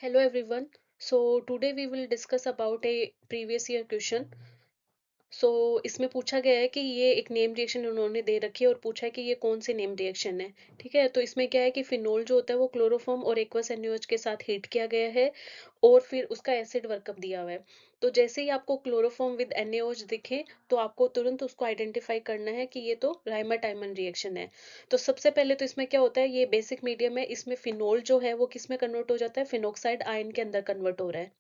Hello everyone. So today we will discuss about a previous year question. सो इसमें पूछा गया है कि ये एक नेम रिएक्शन उन्होंने दे रखी है और पूछा है कि ये कौन सी नेम रिएक्शन है। ठीक है, तो इसमें क्या है कि फिनोल जो होता है वो क्लोरोफॉर्म और एक्वस NaOH के साथ हीट किया गया है और फिर उसका एसिड वर्कअप दिया हुआ है। तो जैसे ही आपको क्लोरोफॉर्म विद NaOH दिखे तो आपको तुरंत उसको आइडेंटिफाई करना है कि ये तो राइमर टाइमन रिएक्शन है। तो सबसे पहले तो इसमें क्या होता है, ये बेसिक मीडियम है, इसमें फिनोल जो है वो किस में कन्वर्ट हो जाता है, फिनोक्साइड आयन के अंदर कन्वर्ट हो रहा है।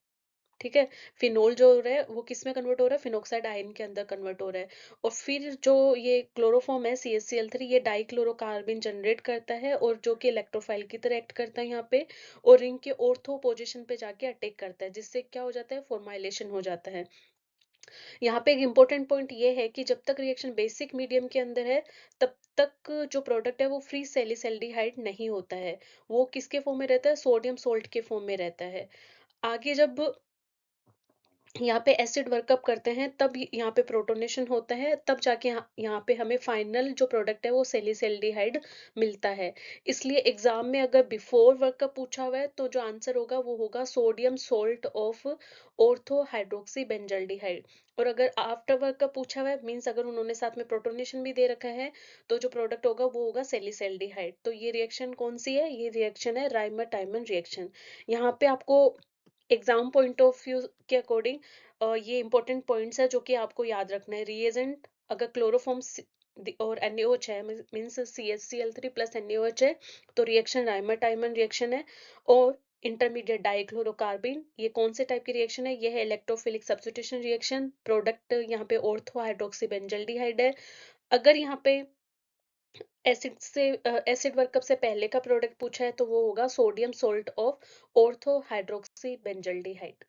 ठीक है, फिनोल जो हो रहा है वो किस में कन्वर्ट हो रहा है, फिनोक्साइड आयन के अंदर कन्वर्ट हो रहा है। और फिर जो ये क्लोरोफॉर्म है CH3 ये डाइक्लोरोकार्बन जनरेट करता है और जो कि इलेक्ट्रोफाइल की तरह एक्ट करता है यहाँ पे, और रिंग के ऑर्थो पोजीशन पे जाके अटैक करता है, जिससे क्या हो जाता है, फॉर्माइलेशन हो जाता है। यहाँ पे एक इंपॉर्टेंट पॉइंट ये है कि जब तक रिएक्शन बेसिक मीडियम के अंदर है तब तक जो प्रोडक्ट है वो फ्री सैलिसल्डिहाइड नहीं होता है। वो किसके फॉर्म में रहता है, सोडियम सोल्ट के फॉर्म में रहता है। आगे जब यहाँ पे एसिड वर्कअप करते हैं तब यहाँ पे प्रोटोनेशन होता है, तब जाके यहाँ पे हमें फाइनल जो प्रोडक्ट है वो सेलिसल्डिहाइड मिलता है। इसलिए एग्जाम में अगर बिफोर वर्कअप पूछा हुआ है तो जो आंसर होगा वो होगा sodium salt of ortho hydroxy benzaldehyde. और अगर आफ्टर वर्कअप पूछा हुआ है, मीन्स अगर उन्होंने साथ में प्रोटोनेशन भी दे रखा है, तो जो प्रोडक्ट होगा वो होगा सेलिसल्डिहाइड। तो ये रिएक्शन कौन सी है, ये रिएक्शन है राइमर टाइमन रिएक्शन। यहाँ पे आपको एग्जाम पॉइंट ऑफ व्यू के अकॉर्डिंग ये इंपॉर्टेंट पॉइंट्स है जो कि आपको याद रखना है। रिएजेंट अगर क्लोरोफॉर्म और NaOH है, मीन्स CH3 प्लस NaOH है, तो रिएक्शन राइमर टाइमन रिएक्शन है। और इंटरमीडिएट डाइक्लोरोकार्बिन, ये कौन से टाइप की रिएक्शन है, ये है इलेक्ट्रोफिलिक सब्स्टिट्यूशन रिएक्शन। प्रोडक्ट यहाँ पे ऑर्थो हाइड्रोक्सी बेंजल्डिहाइड है। अगर यहाँ पे एसिड वर्कअप से पहले का प्रोडक्ट पूछा है तो वो होगा sodium salt of ortho hydroxy benzaldehyde.